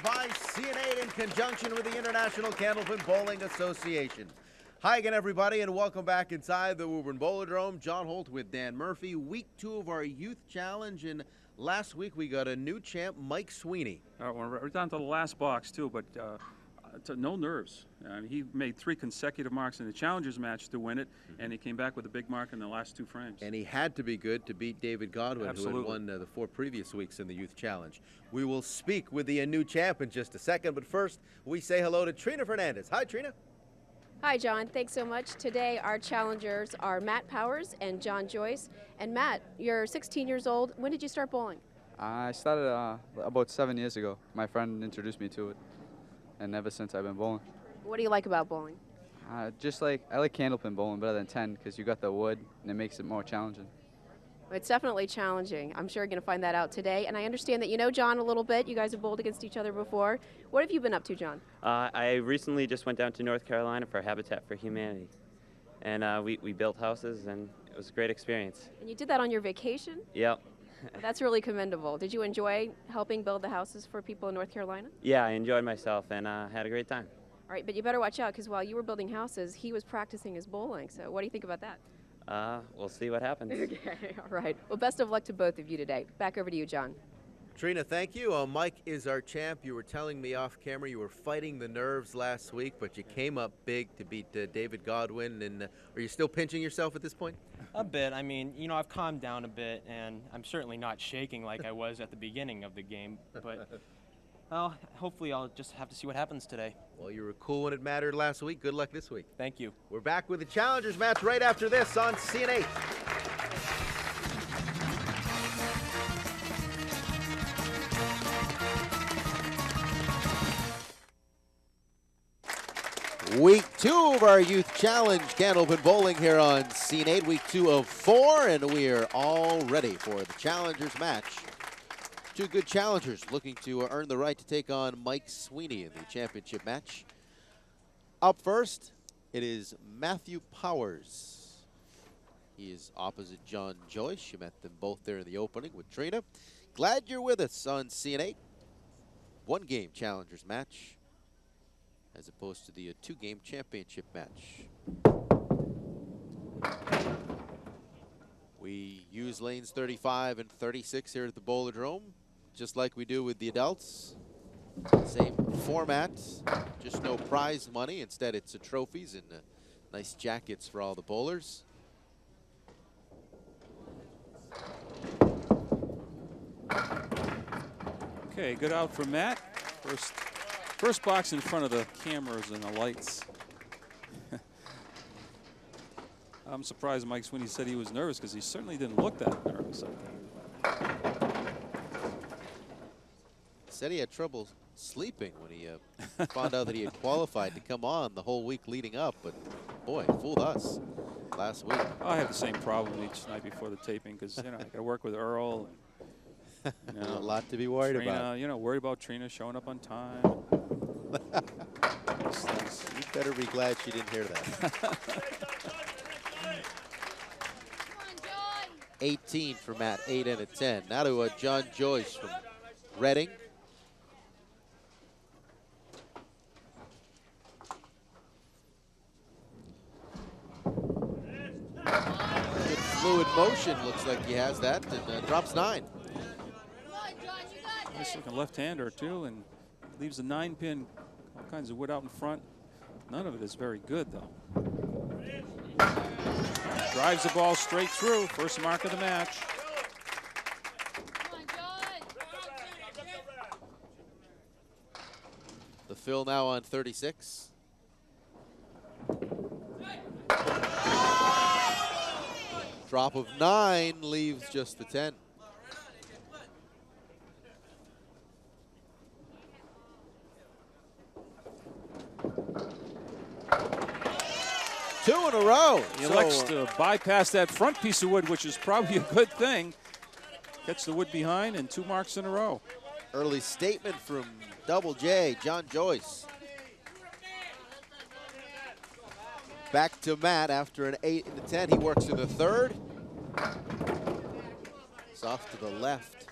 by CN8 in conjunction with the International Candlepin Bowling Association. Hi again, everybody, and welcome back inside the Woburn Bowlerdrome. John Holt with Dan Murphy. Week 2 of our Youth Challenge, and last week we got a new champ, Mike Sweeney. We're down to the last box, too, but no nerves. He made 3 consecutive marks in the Challengers match to win it, and he came back with a big mark in the last 2 frames. And he had to be good to beat David Godwin, Absolutely. who had won the 4 previous weeks in the Youth Challenge. We will speak with the new champ in just a second, but first we say hello to Trina Fernandez. Hi, Trina. Hi, John. Thanks so much. Today, our challengers are Matt Powers and John Joyce. And Matt, you're 16 years old. When did you start bowling? I started about 7 years ago. My friend introduced me to it, and ever since I've been bowling. What do you like about bowling? I like candlepin bowling better than 10 because you got the wood and it makes it more challenging. It's definitely challenging. I'm sure you're going to find that out today. And I understand that you know John a little bit. You guys have bowled against each other before. What have you been up to, John? I recently just went down to North Carolina for Habitat for Humanity. And we built houses, and it was a great experience. And you did that on your vacation? Yep. That's really commendable. Did you enjoy helping build the houses for people in North Carolina? Yeah, I enjoyed myself and had a great time. All right, but you better watch out because while you were building houses, he was practicing his bowling. So what do you think about that? We'll see what happens. Okay, all right. Well, best of luck to both of you today. Back over to you, John. Trina, thank you. Mike is our champ. You were telling me off camera you were fighting the nerves last week, but you came up big to beat David Godwin. And are you still pinching yourself at this point? A bit. I mean, you know, I've calmed down a bit, and I'm certainly not shaking like I was at the beginning of the game. But, well, hopefully I'll just have to see what happens today. Well, you were cool when it mattered last week. Good luck this week. Thank you. We're back with the Challengers match right after this on CN8. Week 2 of our Youth Challenge Candlepin Bowling here on CN8. Week 2 of 4, and we are all ready for the Challengers match. 2 good challengers looking to earn the right to take on Mike Sweeney in the championship match. Up first, it is Matthew Powers. He is opposite John Joyce. You met them both there in the opening with Trina. Glad you're with us on CN8. 1-game challengers match as opposed to the 2-game championship match. We use lanes 35 and 36 here at the Bowlerdrome, just like we do with the adults. Same format, just no prize money. Instead, it's trophies and nice jackets for all the bowlers. Okay, good out for Matt. First box in front of the cameras and the lights. I'm surprised Mike Sweeney said he was nervous because he certainly didn't look that nervous. Said he had trouble sleeping when he found out that he had qualified to come on the whole week leading up, but boy, fooled us last week. I have the same problem each night before the taping because I got to work with Earl. And, a lot to be worried Trina, about. You know, worried about Trina showing up on time. You better be glad she didn't hear that. 18 for Matt, 8 and a 10. Now to John Joyce from Reading. Good fluid motion, looks like he has that, and drops 9. Nice looking left-hander too, and leaves a 9-pin, all kinds of wood out in front. None of it is very good though. Drives the ball straight through. First mark of the match. The fill now on 36. Drop of 9 leaves just the 10. Two in a row. He elects to bypass that front piece of wood, which is probably a good thing. Gets the wood behind and 2 marks in a row. Early statement from Double J, John Joyce. Back to Matt after an 8 and a 10. He works to the 3rd. It's off to the left.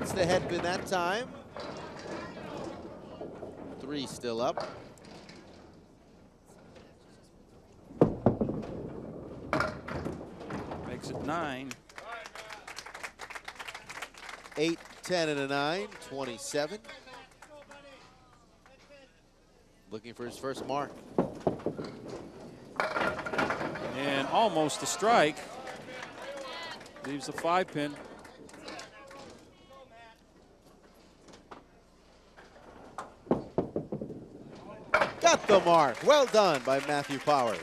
Gets the headband that time. 3 still up. Makes it 9. 8, 10, and a 9, 27. Looking for his first mark. And almost a strike. Leaves the 5-pin. Got the mark. Well done by Matthew Powers.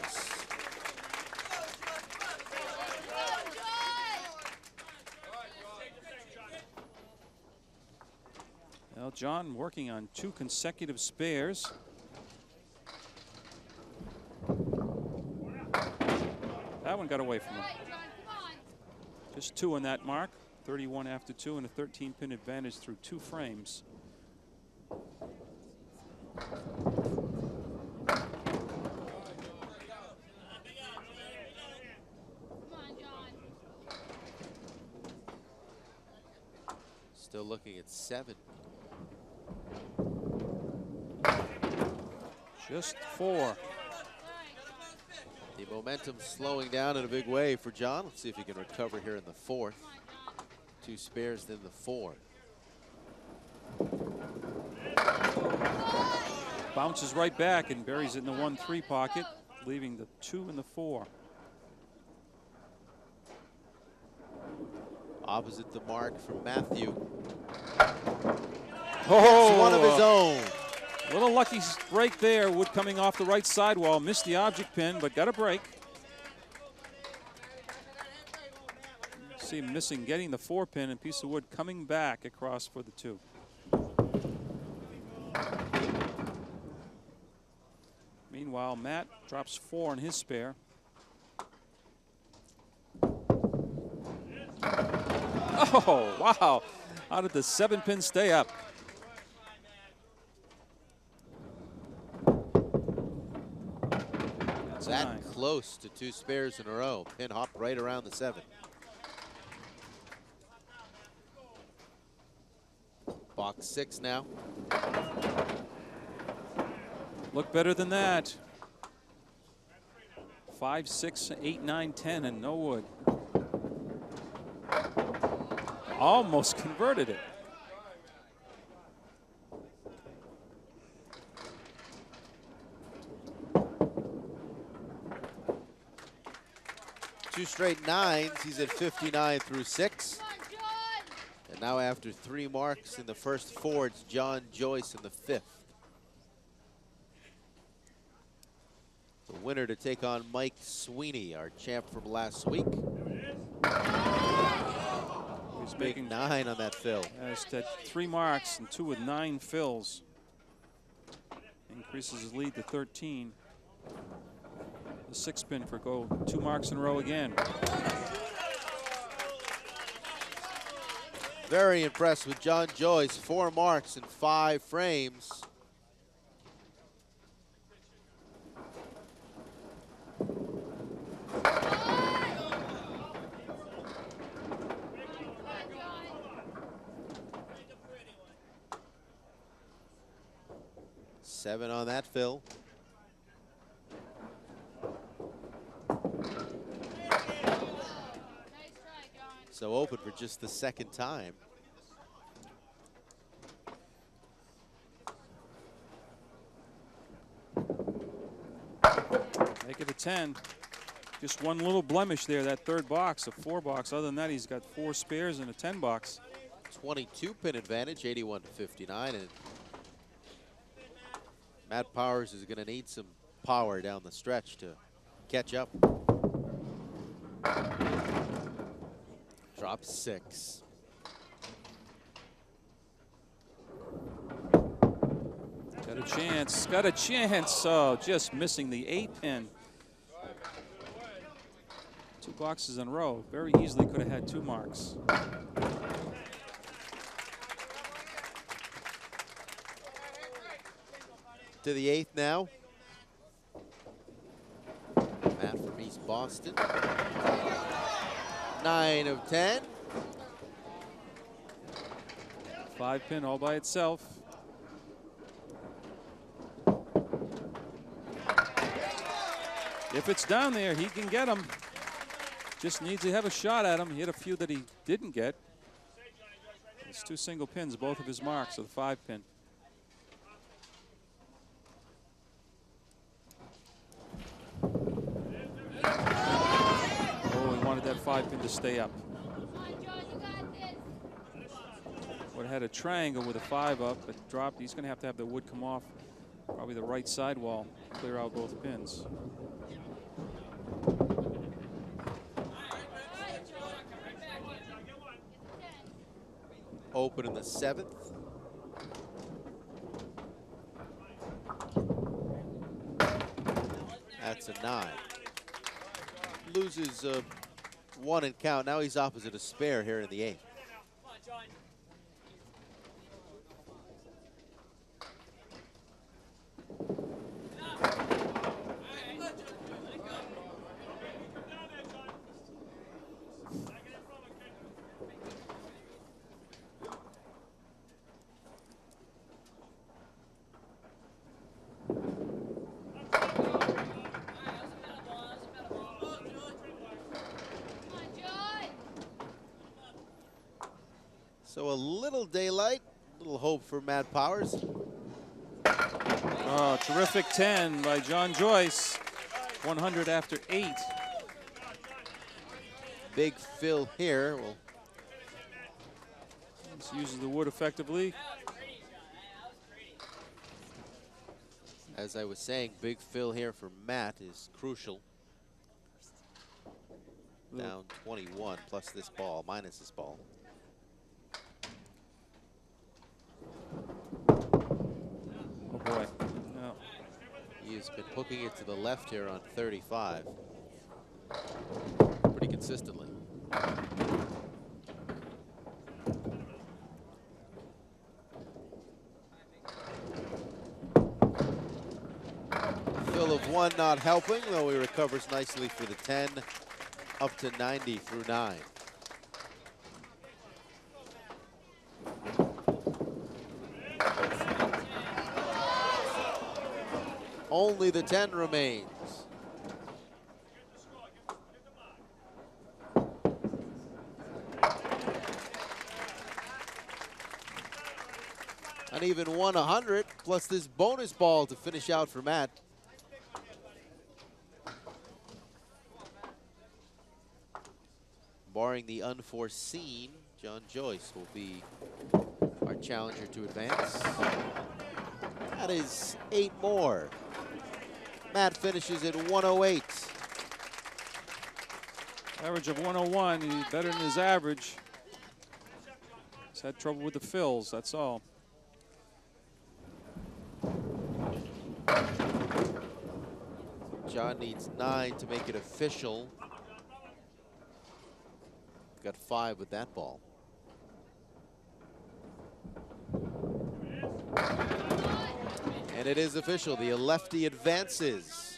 Well, John working on 2 consecutive spares. That one got away from him. Just 2 on that mark. 31 after 2 and a 13-pin advantage through 2 frames. Still looking at 7. Just 4. The momentum slowing down in a big way for John. Let's see if he can recover here in the 4th. 2 spares, then the 4. Bounces right back and buries it in the 1-3 pocket, leaving the 2 and the 4. Opposite the mark from Matthew. Oh, It's one of his own. Little lucky break there. Wood coming off the right sidewall. Missed the object pin, but got a break. See him missing, getting the 4-pin, and piece of wood coming back across for the 2. Meanwhile, Matt drops 4 on his spare. Oh, wow. How did the 7-pin stay up? That's a That 9. close to 2 spares in a row. Pin hop right around the 7. Box 6 now. Look better than that. 5, 6, 8, 9, 10, and no wood. Almost converted it. Two straight 9s. He's at 59 through 6. And now after 3 marks in the first 4, it's John Joyce in the 5th. The winner to take on Mike Sweeney, our champ from last week. He's Big making 9 on that fill. He's had 3 marks and 2 with 9 fills. Increases his lead to 13. The 6-pin for go 2 marks in a row again. Very impressed with John Joyce. 4 marks in 5 frames. Seven on that fill. So open for just the 2nd time. Make it a 10. Just one little blemish there, that 3rd box, a 4 box. Other than that, he's got 4 spares and a 10 box. 22-pin advantage, 81 to 59. And Matt Powers is going to need some power down the stretch to catch up. Drop 6. Got a chance, got a chance. Oh, just missing the 8-pin. 2 boxes in a row. Very easily could have had 2 marks. To the 8th now. Matt from East Boston. 9 of 10. 5-pin all by itself. If it's down there, he can get them. Just needs to have a shot at him. He had a few that he didn't get. It's 2 single pins, both of his marks of the 5-pin. Oh, he wanted that 5-pin to stay up. Would have had a triangle with a 5 up, but dropped. He's going to have the wood come off probably the right sidewall, clear out both pins. Open in the 7th. That's a 9. Loses 1 in count. Now he's opposite a spare here in the 8th. So a little daylight, a little hope for Matt Powers. Oh, terrific 10 by John Joyce. 100 after 8. Big Phil here. Well, this uses the wood effectively. as I was saying, Big Phil here for Matt is crucial. Down 21 plus this ball, minus this ball. Oh boy. No. He has been hooking it to the left here on 35 pretty consistently. Phil of 1 not helping, though he recovers nicely for the 10, up to 90 through 9. Only the 10 remains. An even 100 plus this bonus ball to finish out for Matt. Barring the unforeseen, John Joyce will be our challenger to advance. That is 8 more. Matt finishes at 108. Average of 101. He's better than his average. He's had trouble with the fills, that's all. John needs 9 to make it official. Got 5 with that ball. And it is official. The lefty advances.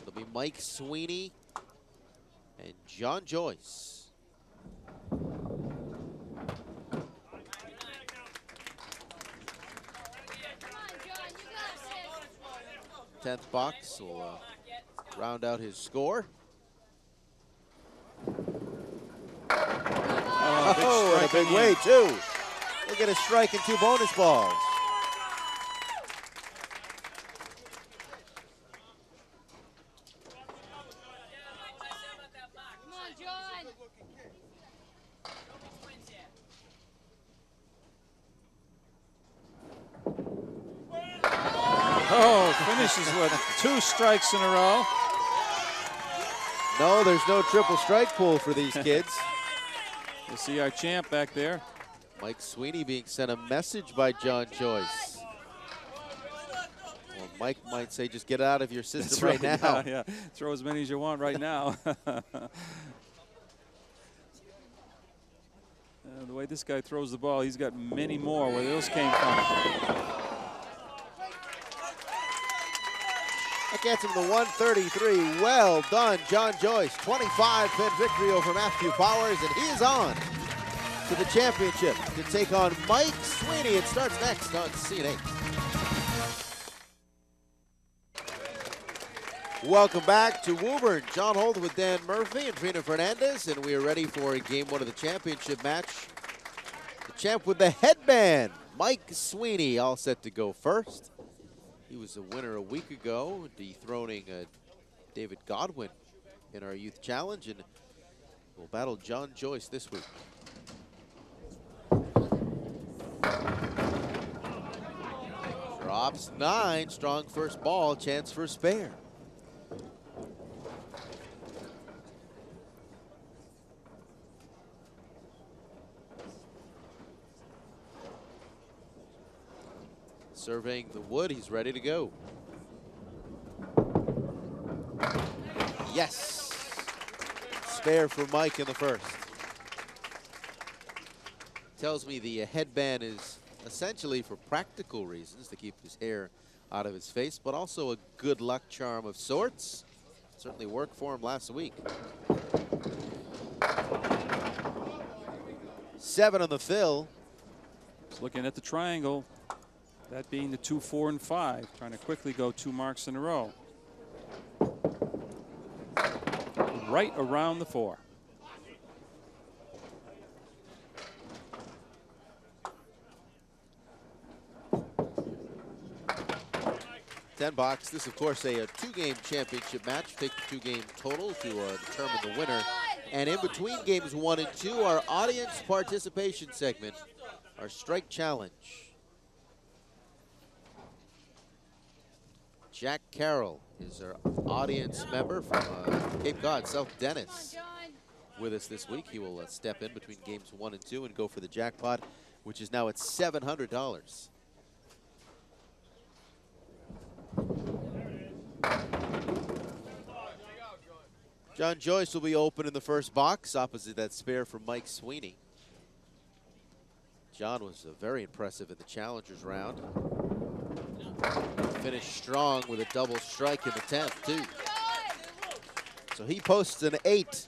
It'll be Mike Sweeney and John Joyce. Tenth box will round out his score. Oh, in a big way, too. Look at a strike and 2 bonus balls. Oh, finishes with 2 strikes in a row. No, there's no triple strike pool for these kids. You see our champ back there. Mike Sweeney being sent a message by John Joyce. Well, Mike might say, just get out of your system right now. Yeah. Throw as many as you want right now. The way this guy throws the ball, he's got many more where those came from. That gets him to 133. Well done, John Joyce. 25-pin victory over Matthew Powers, and he is on to the championship to take on Mike Sweeney. It starts next on CNA. Welcome back to Woburn. John Holt with Dan Murphy and Trina Fernandez, and we are ready for game one of the championship match. The champ with the headband, Mike Sweeney, all set to go first. He was a winner a week ago, dethroning David Godwin in our youth challenge, and will battle John Joyce this week. Drops 9, strong first ball, chance for a spare. Surveying the wood, he's ready to go. Yes. Spare for Mike in the first. Tells me the headband is essentially for practical reasons, to keep his hair out of his face, but also a good luck charm of sorts. Certainly worked for him last week. 7 on the fill. He's looking at the triangle. That being the 2, 4, and 5. Trying to quickly go 2 marks in a row. Right around the 4. $10. This, of course, a 2-game championship match. Take the 2-game total to determine the winner. And in between games 1 and 2, our audience participation segment, our strike challenge. Jack Carroll is our audience member from Cape Cod, South Dennis, with us this week. He will step in between games 1 and 2 and go for the jackpot, which is now at $700. John Joyce will be open in the first box, opposite that spare from Mike Sweeney. John was very impressive in the challengers round. Finished strong with a double strike in the 10th, too. So he posts an 8.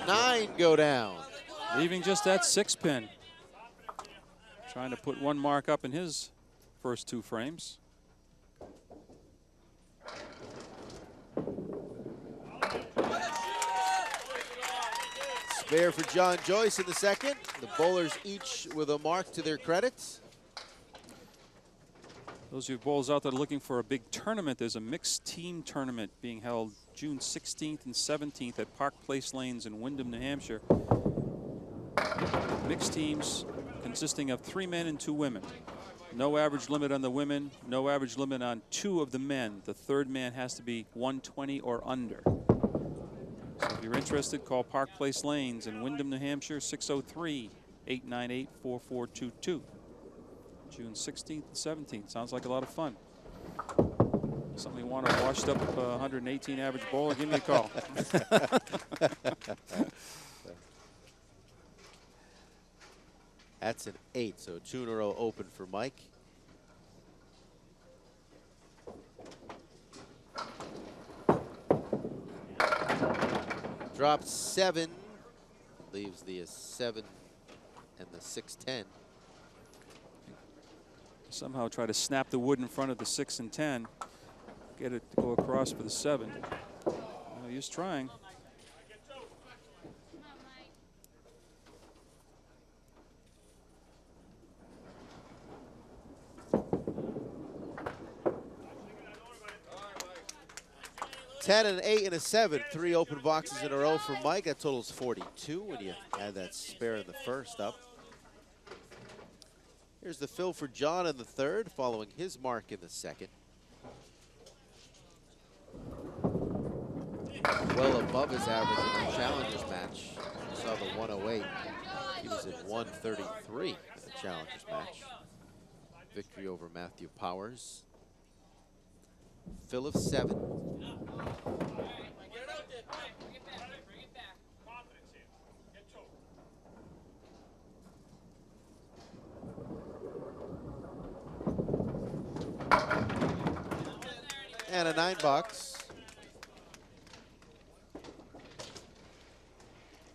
Nine go down. Leaving just that 6-pin. Trying to put 1 mark up in his first 2 frames. Spare for John Joyce in the second. The bowlers each with a mark to their credits. Those of you bowlers out there looking for a big tournament, there's a mixed team tournament being held June 16th and 17th at Park Place Lanes in Windham, New Hampshire. Mixed teams consisting of 3 men and 2 women. No average limit on the women, no average limit on 2 of the men. The 3rd man has to be 120 or under. So if you're interested, call Park Place Lanes in Windham, New Hampshire, 603-898-4422. June 16th and 17th. Sounds like a lot of fun. Something you want a washed up 118 average bowler, give me a call. That's an 8, so 2 in a row open for Mike. Drops 7, leaves the 7 and the 6-10. Somehow try to snap the wood in front of the 6 and 10. Get it to go across for the 7. He's trying. Ten, an 8, and a 7. 3 open boxes in a row for Mike. That totals 42 when you add that spare in the first up. Here's the fill for John in the 3rd, following his mark in the 2nd. Well above his average in the challengers match. You saw the 108. He was at 133 in the challengers match. Victory over Matthew Powers. Fill of 7. And a 9 box.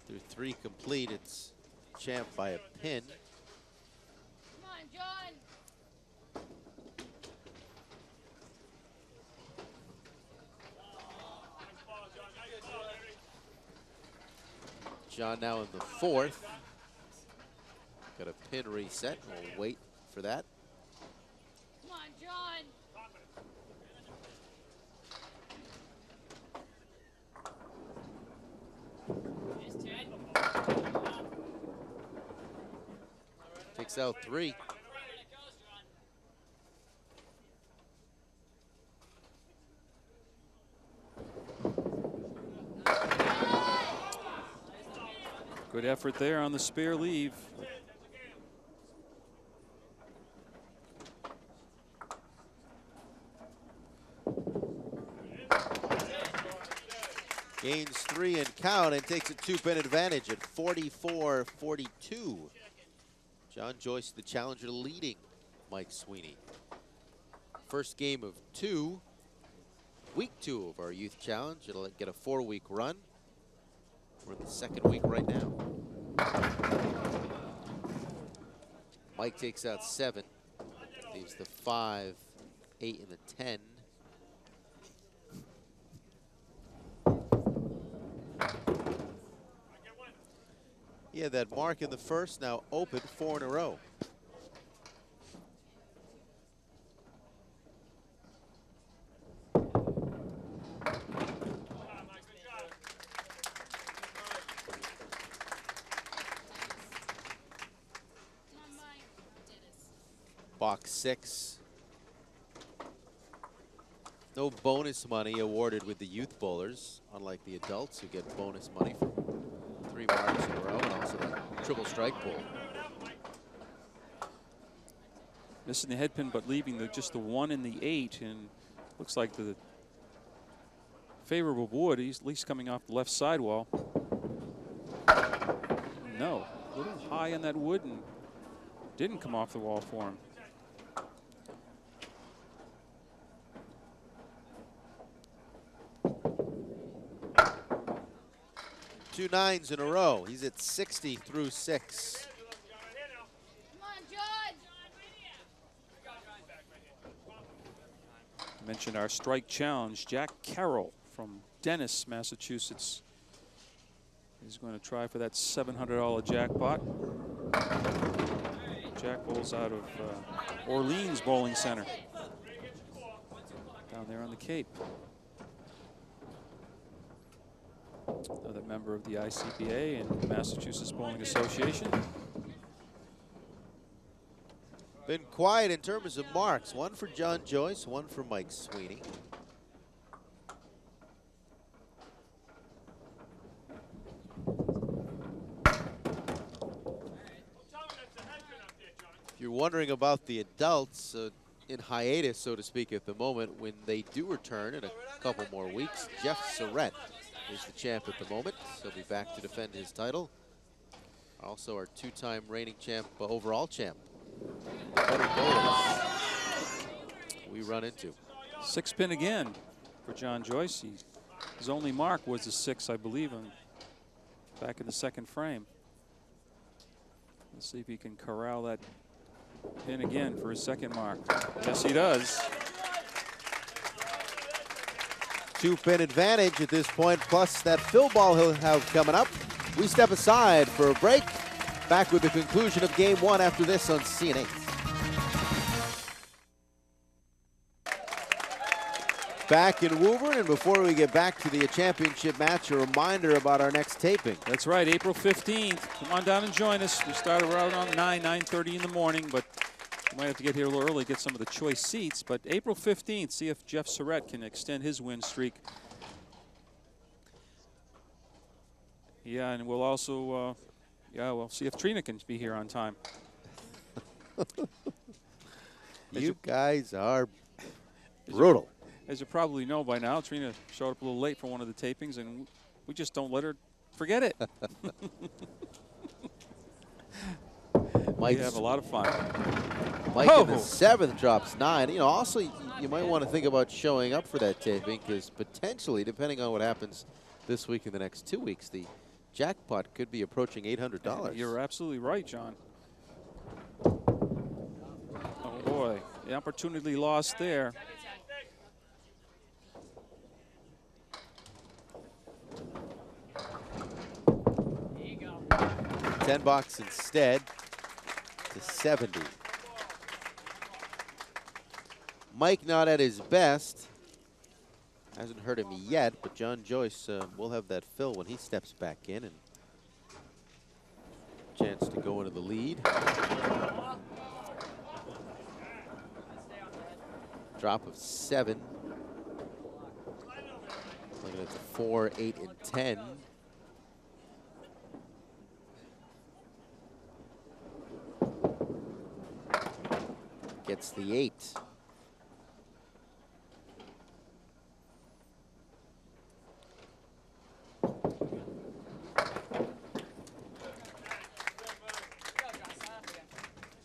Through 3 complete, it's champ by a pin. Come on, John. John now in the 4th. Got a pin reset. We'll wait for that. Come on, John. Takes out 3. Good effort there on the spare leave. Gains 3 and count and takes a 2-pin advantage at 44-42. John Joyce, the challenger, leading Mike Sweeney. First game of 2. Week 2 of our youth challenge. It'll get a 4-week run. We're in the 2nd week right now. Mike takes out 7. Leaves the 5, 8, and the 10. He had that mark in the first, now open 4 in a row. Box 6. No bonus money awarded with the youth bowlers, unlike the adults who get bonus money for 3 marks in a row, and also that triple strike pull. Missing the head pin, but leaving just the 1 and the 8, and looks like the favorable wood. He's at least coming off the left sidewall. No, a little high on that wood and didn't come off the wall for him. Two 9s in a row. He's at 60 through 6. Come on, John. I mentioned our strike challenge. Jack Carroll from Dennis, Massachusetts, is going to try for that $700 jackpot. Jack bowls out of Orleans Bowling Center down there on the Cape. Another member of the ICBA and Massachusetts Bowling Association. Been quiet in terms of marks. 1 for John Joyce, 1 for Mike Sweeney. If you're wondering about the adults in hiatus, so to speak, at the moment, when they do return in a couple more weeks, Jeff Surratt is the champ at the moment. He'll be back to defend his title. Also our 2-time reigning champ, overall champ. The better bowlers we run into. 6-pin again for John Joyce. His only mark was a 6, I believe, back in the 2nd frame. Let's see if he can corral that pin again for his 2nd mark. Yes, he does. 2-pin advantage at this point, plus that fill ball he'll have coming up. We step aside for a break. Back with the conclusion of game 1 after this on CNA. Back in Woburn, and before we get back to the championship match, a reminder about our next taping. That's right, April 15th. Come on down and join us. We start around 9:30 in the morning, but you might have to get here a little early, get some of the choice seats. But April 15th, see if Jeff Surratt can extend his win streak. Yeah, and we'll also, we'll see if Trina can be here on time. You guys are brutal. As you probably know by now, Trina showed up a little late for one of the tapings, and we just don't let her forget it. We have a lot of fun. Mike in the 7th drops 9. You know, also, you might want to think about showing up for that taping, because potentially, depending on what happens this week and the next 2 weeks, the jackpot could be approaching $800. You're absolutely right, John. Oh boy, the opportunity lost there. $10 instead to 70. Mike not at his best. Hasn't hurt him yet, but John Joyce will have that fill when he steps back in, and chance to go into the lead. Drop of 7. Looking at the 4, 8, and 10. Gets the 8.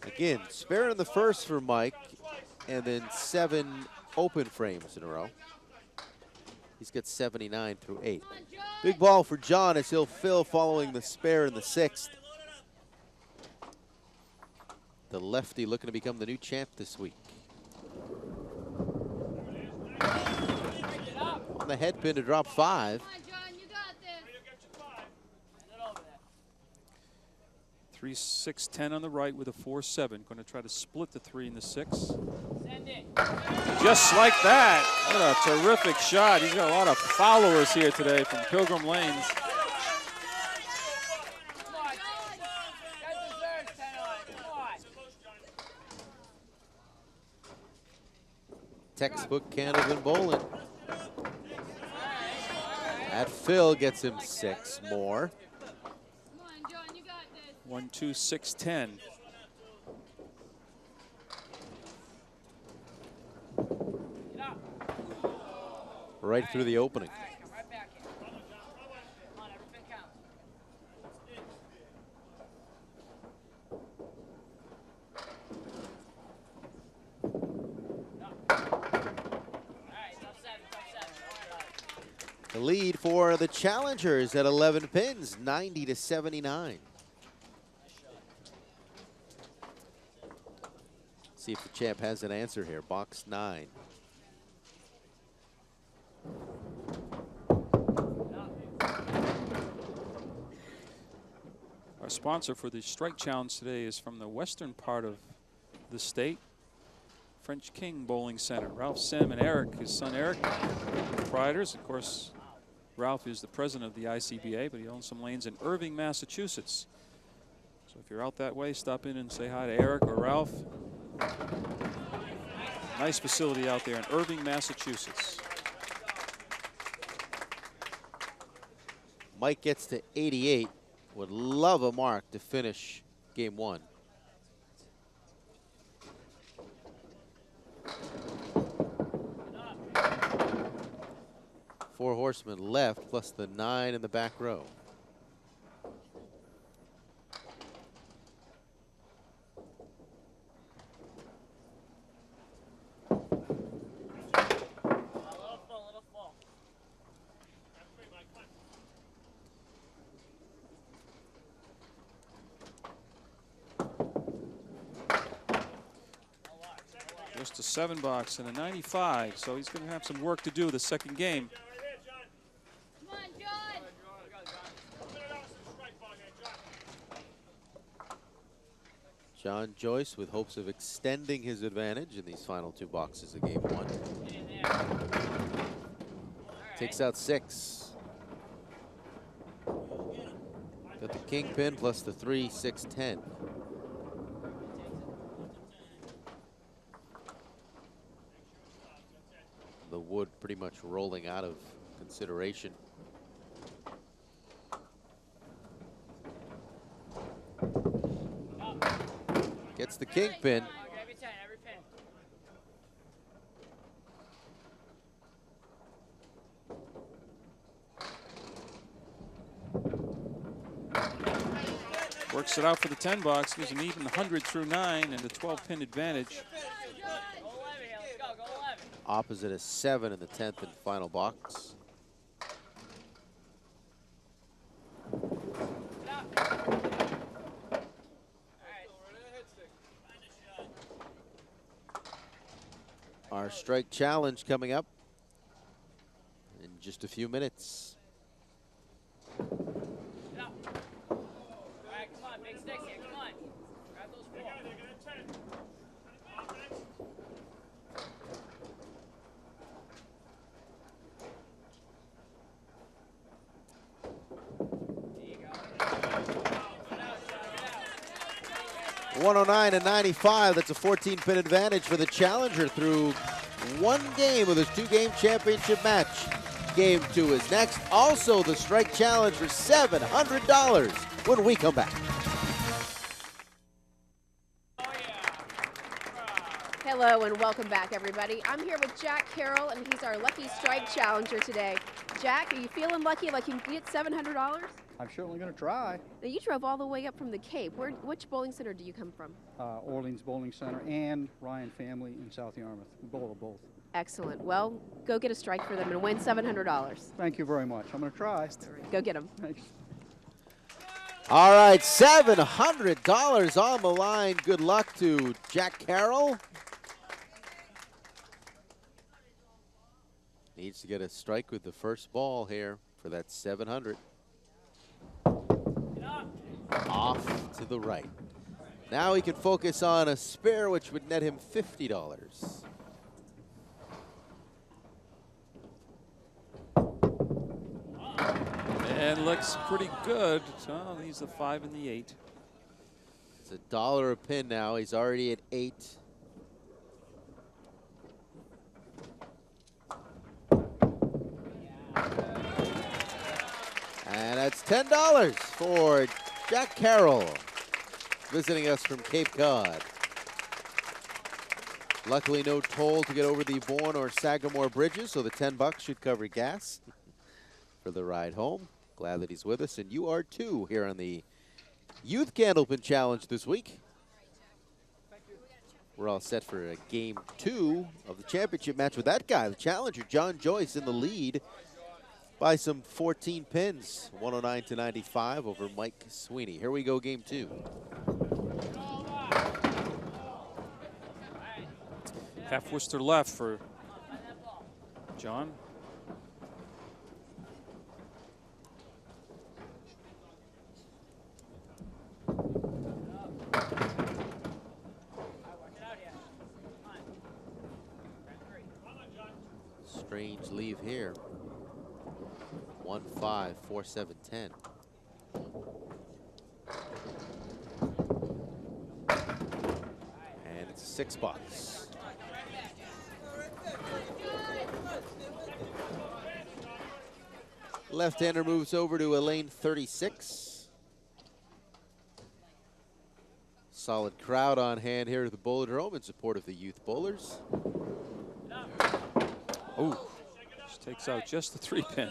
Again, spare in the first for Mike, and then 7 open frames in a row. He's got 79 through 8. Big ball for John as he'll fill following the spare in the 6th. The lefty looking to become the new champ this week. On the head pin to drop 5. 3, 6, 10 on the right with a 4, 7. Going to try to split the 3 and the 6. Just like that. What a terrific shot. He's got a lot of followers here today from Pilgrim Lanes. Textbook Candlepin bowling. That fill gets him 6 more. 1, 2, 6, 10. Right through the opening. The lead for the challengers at 11 pins, 90 to 79. See if the champ has an answer here. Box 9. Our sponsor for the strike challenge today is from the western part of the state, French King Bowling Center. Ralph, Sam, and Eric, his son Eric, proprietors. Of course, Ralph is the president of the ICBA, but he owns some lanes in Irving, Massachusetts. So if you're out that way, stop in and say hi to Eric or Ralph. Nice facility out there in Irving, Massachusetts. Mike gets to 88. Would love a mark to finish game 1. Four horsemen left, plus the 9 in the back row. Just a 7 box and a 95, so he's going to have some work to do the second game. Come on, John. John Joyce with hopes of extending his advantage in these final 2 boxes of game 1. Takes out 6. Got the kingpin plus the 3, 6, 10. The wood pretty much rolling out of consideration. Gets the kingpin. Works it out for the 10 box, gives an even 100 through 9 and a 12 pin advantage. opposite a 7 in the 10th and final box. Our strike challenge coming up in just a few minutes. All right, come on, big sticks here, come on. Grab those four. There you go. 109 and 95. That's a 14-pin advantage for the challenger through one game of this 2-game championship match. Game 2 is next. Also, the strike challenge for $700 when we come back. Hello and welcome back, everybody. I'm here with Jack Carroll, and he's our lucky strike challenger today. Jack, are you feeling lucky like you can get $700? I'm certainly going to try. Now, you drove all the way up from the Cape. Which bowling center do you come from? Orleans Bowling Center and Ryan Family in South Yarmouth. We bowl at both. Excellent. Well, go get a strike for them and win $700. Thank you very much. I'm going to try. Go get them. Thanks. All right, $700 on the line. Good luck to Jack Carroll. Needs to get a strike with the first ball here for that 700. Off to the right. Now he can focus on a spare, which would net him $50. And looks pretty good. So he's the 5 and the 8. It's $1 a pin now. He's already at 8. And that's $10 for Jack Carroll, visiting us from Cape Cod. Luckily, no toll to get over the Bourne or Sagamore bridges, so the $10 should cover gas for the ride home. Glad that he's with us, and you are too here on the Youth Candlepin Challenge this week. We're all set for a game 2 of the championship match with that guy, the challenger, John Joyce, in the lead by some 14 pins, 109 to 95 over Mike Sweeney. Here we go, game 2. Half Worcester left for John. Strange leave here. 1-5, 4-7, 10. And it's $6. Left-hander moves over to a lane 36. Solid crowd on hand here at the Bowlerdrome in support of the youth bowlers. Oh, just takes out just the 3-pin.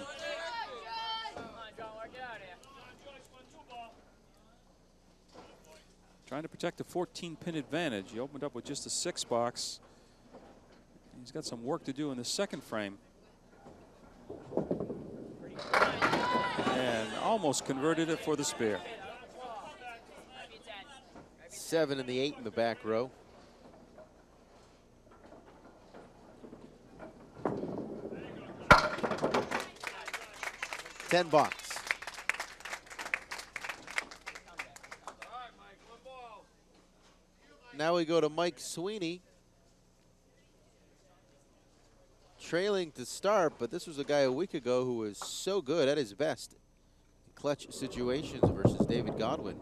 Trying to protect a 14-pin advantage. He opened up with just a 6-box. He's got some work to do in the second frame. And almost converted it for the spare. 7 and the 8 in the back row. $10. Now we go to Mike Sweeney. Trailing to start, but this was a guy a week ago who was so good at his best in clutch situations versus David Godwin.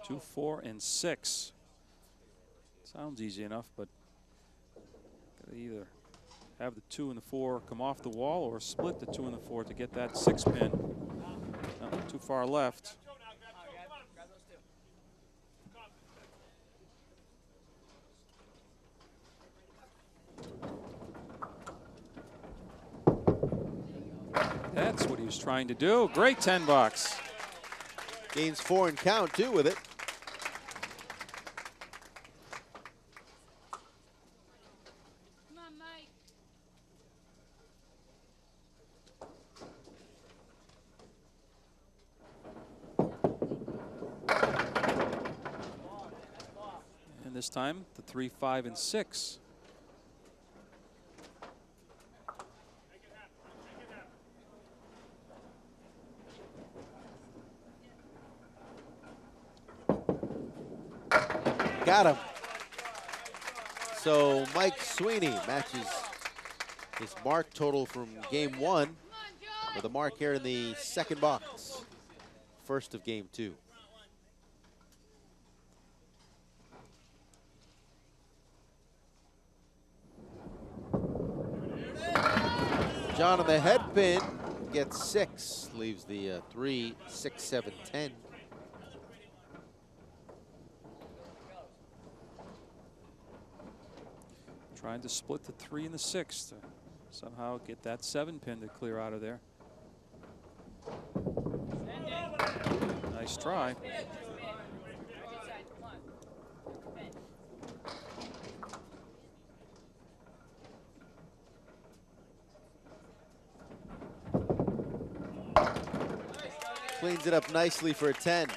2, 4, and 6. Sounds easy enough, but gotta either have the 2 and the 4 come off the wall or split the 2 and the 4 to get that 6-pin. Not too far left. That's what he was trying to do. Great $10. Gains 4 and count too with it. time, the 3, 5, and 6. Got him. So Mike Sweeney matches his mark total from game 1 with a mark here in the second box. First of game 2. John on the head pin gets 6, leaves the 3, 6, 7, 10. Trying to split the 3 and the 6 to somehow get that 7 pin to clear out of there. Nice try. Cleans it up nicely for a 10.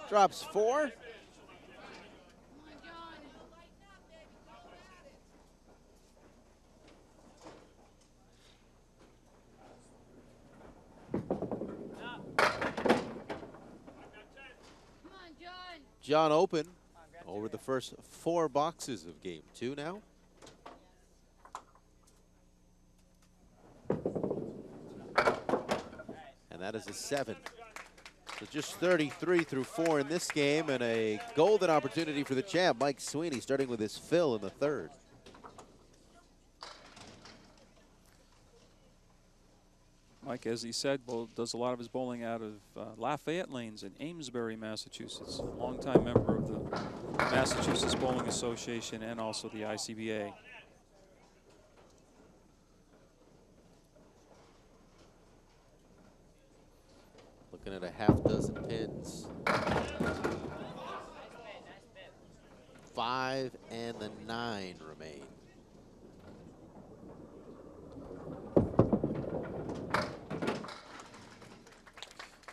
Drops 4. John open over the first 4 boxes of game 2 now. And that is a 7. So just 33 through 4 in this game, and a golden opportunity for the champ, Mike Sweeney, starting with his fill in the 3rd. Mike, as he said, does a lot of his bowling out of Lafayette Lanes in Amesbury, Massachusetts. A longtime member of the Massachusetts Bowling Association and also the ICBA. Looking at a half dozen pins. 5 and the 9 remain.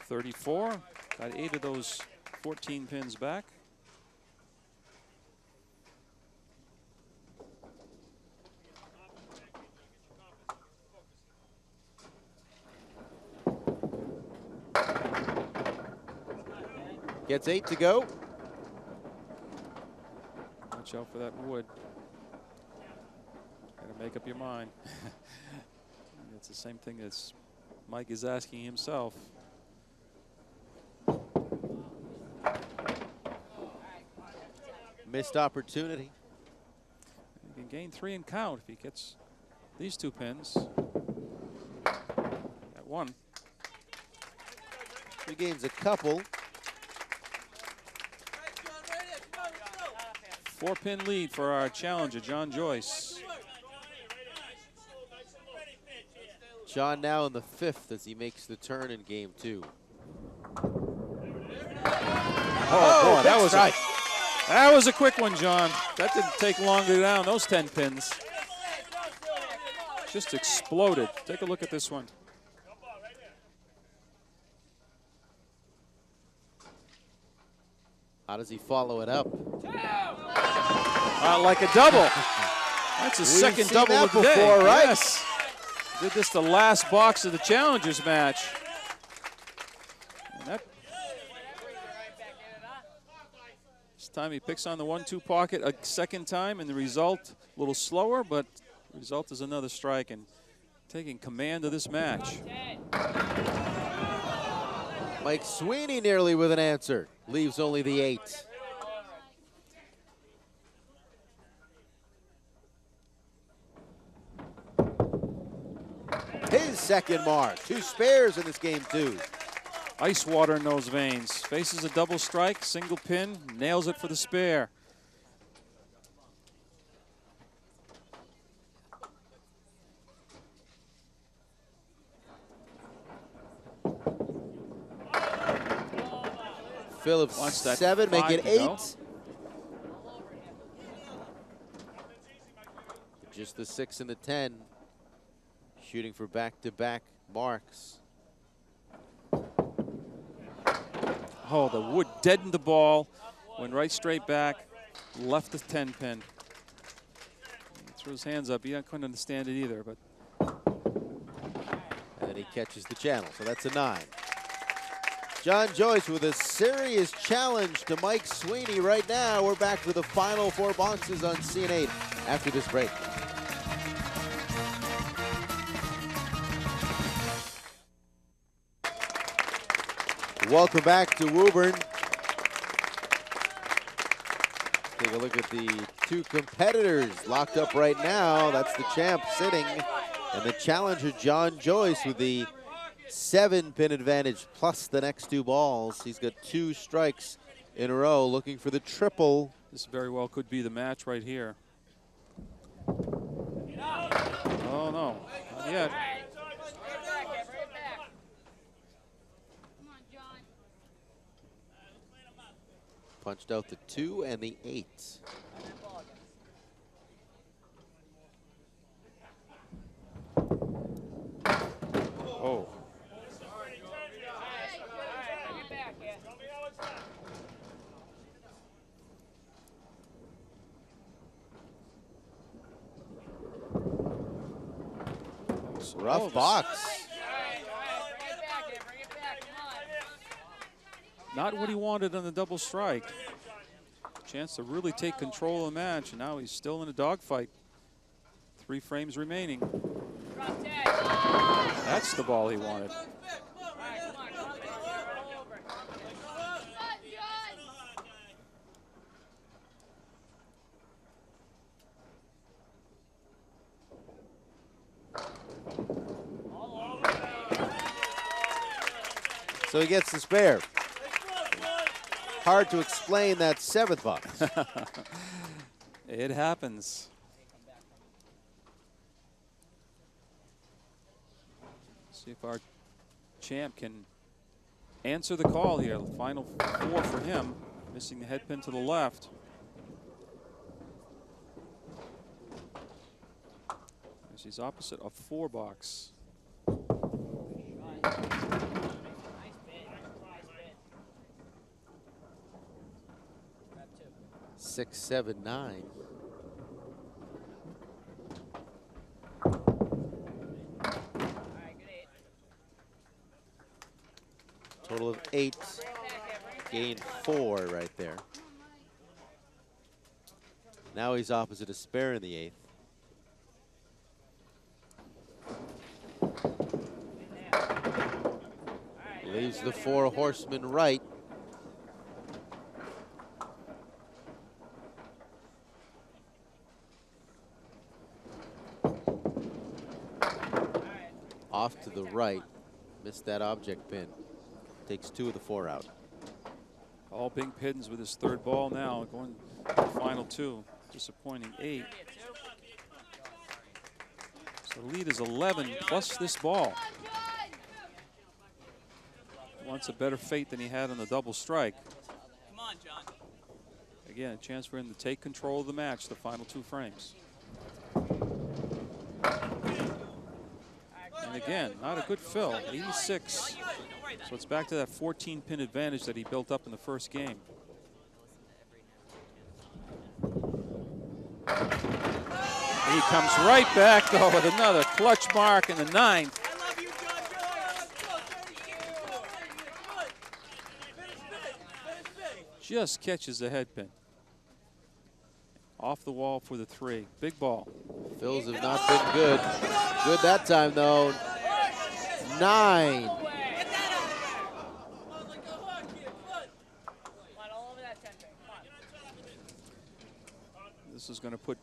.34, got 8 of those 14 pins back. Gets 8 to go. Watch out for that wood. Gotta make up your mind. It's the same thing as Mike is asking himself. Missed opportunity. He can gain 3 and count if he gets these 2 pins. At 1. He gains a couple. 4-pin lead for our challenger, John Joyce. John now in the 5th as he makes the turn in game 2. Oh, boy, that was a quick one, John. That didn't take long to get down, those 10 pins. Just exploded. Take a look at this one. How does he follow it up? Like a double. That's his second double of the day. Right? Yes. Did this the last box of the Challengers match. And that, this time he picks on the 1-2 pocket a second time, and the result a little slower, but the result is another strike and taking command of this match. Mike Sweeney nearly with an answer. Leaves only the 8. His second mark. 2 spares in this game 2. Ice water in those veins. Faces a double strike, single pin, nails it for the spare. fill of Wants that 7, make 5 it to 8. go. Just the 6 and the 10. Shooting for back-to-back marks. Oh, the wood deadened the ball. Went right straight back. Left the 10 pin. He threw his hands up. He couldn't understand it either. But And then he catches the channel, so that's a 9. John Joyce with a serious challenge to Mike Sweeney right now. We're back to the final 4 boxes on CN8 after this break. Welcome back to Woburn. Take a look at the 2 competitors locked up right now. That's the champ sitting, and the challenger John Joyce with the 7-pin advantage plus the next 2 balls. He's got 2 strikes in a row, looking for the triple. this very well could be the match right here. Oh no, not yet. Punched out the 2 and the 8. Oh. Rough box. Not what he wanted on the double strike. Chance to really take control of the match, and now he's still in a dogfight. 3 frames remaining. That's the ball he wanted. So he gets the spare. Hard to explain that 7th box. It happens. See if our champ can answer the call here. The final 4 for him. Missing the head pin to the left. As he's opposite a 4 box. 6, 7, 9. Total of 8. Gained 4 right there. Now he's opposite a spare in the 8th. Leaves the 4 horsemen right. Off to the right. Missed that object pin. Takes 2 of the 4 out. All big pins with his 3rd ball now. Going to the final 2. Disappointing 8. So the lead is 11 plus this ball. Wants a better fate than he had on the double strike. Come on, John. Again, a chance for him to take control of the match, the final 2 frames. And again, not a good fill, 86. So it's back to that 14-pin advantage that he built up in the first game. And he comes right back, though, with another clutch mark in the 9th. Just catches the head pin. Off the wall for the 3. Big ball. Fills have not been good. Good that time, though. 9. This is going to put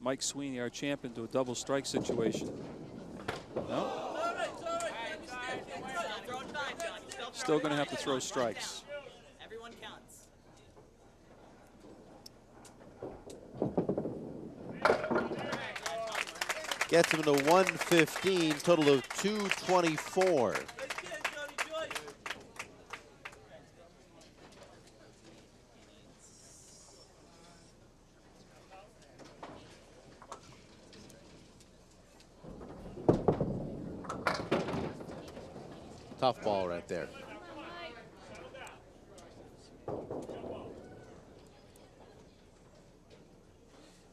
Mike Sweeney, our champ, into a double strike situation. No? Still going to have to throw strikes. Everyone counts. Gets him to 115, total of 224. Tough ball right there.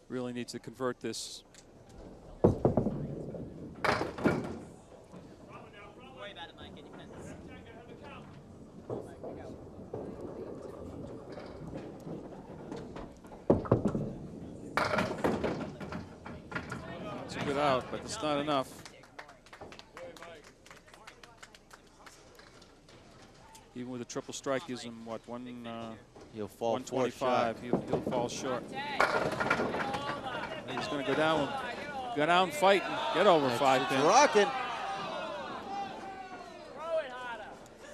Really needs to convert this. It's a good out, but it's not enough. Even with a triple strike, gives him what, He'll fall 125. He'll fall short. He's going to go down and fight and get over 5 pin. Rocking.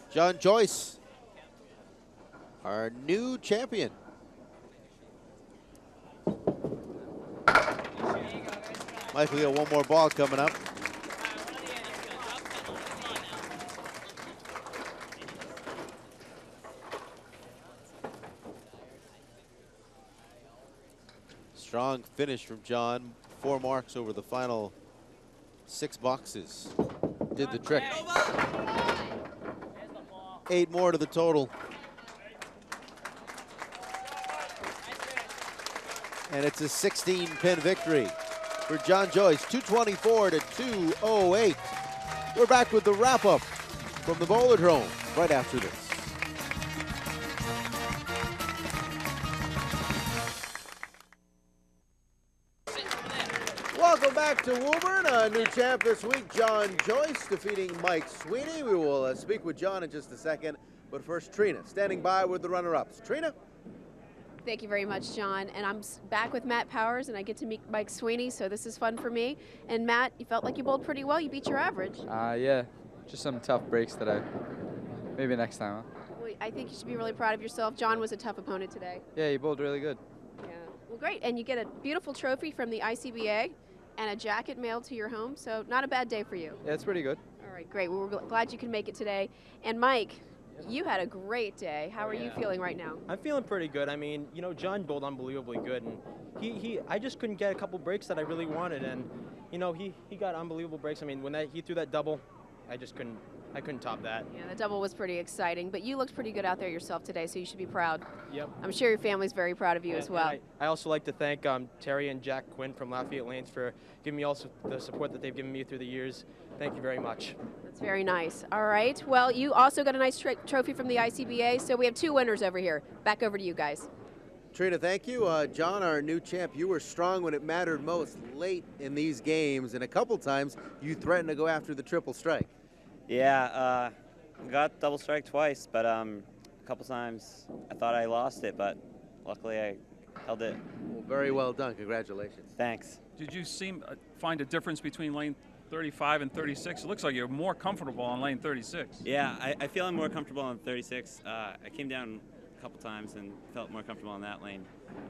John Joyce, our new champion. Michael, got one more ball coming up. Strong finish from John. 4 marks over the final 6 boxes. Did the trick. 8 more to the total. And it's a 16-pin victory for John Joyce, 224 to 208. We're back with the wrap-up from the Bowlerdrome right after this. Welcome back to Woburn. A new champ this week, John Joyce, defeating Mike Sweeney. We will speak with John in just a second. But first, Trina, standing by with the runner-ups. Trina? Thank you very much, John. And I'm back with Matt Powers, and I get to meet Mike Sweeney, so this is fun for me. And Matt, you felt like you bowled pretty well. You beat your average. Yeah, just some tough breaks today. Maybe next time, huh? Well, I think you should be really proud of yourself. John was a tough opponent today. Yeah, you bowled really good. Yeah. Well, great. And you get a beautiful trophy from the ICBA and a jacket mailed to your home, so not a bad day for you. Yeah, it's pretty good. All right, great. Well, we're glad you can make it today. And Mike, you had a great day. How are you feeling right now? I'm feeling pretty good. I mean, you know, John bowled unbelievably good, and I just couldn't get a couple breaks that I really wanted, and you know, he got unbelievable breaks. I mean, when he threw that double, I couldn't top that. Yeah, the double was pretty exciting, but you looked pretty good out there yourself today, so you should be proud. Yep. I'm sure your family's very proud of you as well. I also like to thank Terry and Jack Quinn from Lafayette Lanes for giving me also the support that they've given me through the years. Thank you very much. That's very nice. All right. Well, you also got a nice trophy from the ICBA, so we have 2 winners over here. Back over to you guys. Trina, thank you. John, our new champ, you were strong when it mattered most late in these games, and a couple times you threatened to go after the triple strike. Yeah, got double strike twice, but a couple times I thought I lost it, but luckily I held it. Well, very well done. Congratulations. Thanks. Did you find a difference between lane 35 and 36? It looks like you're more comfortable on lane 36. Yeah, I feel I'm more comfortable on 36. I came down a couple times and felt more comfortable on that lane.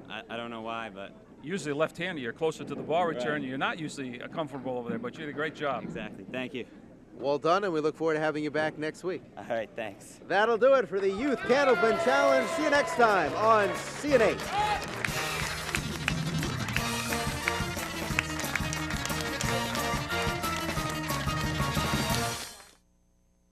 I don't know why, but usually left-handed, you're closer to the ball return. Right. You're not usually comfortable over there, but you did a great job. Exactly. Thank you. Well done, and we look forward to having you back next week. All right, thanks. That'll do it for the Youth Candlepin Challenge. See you next time on CNH.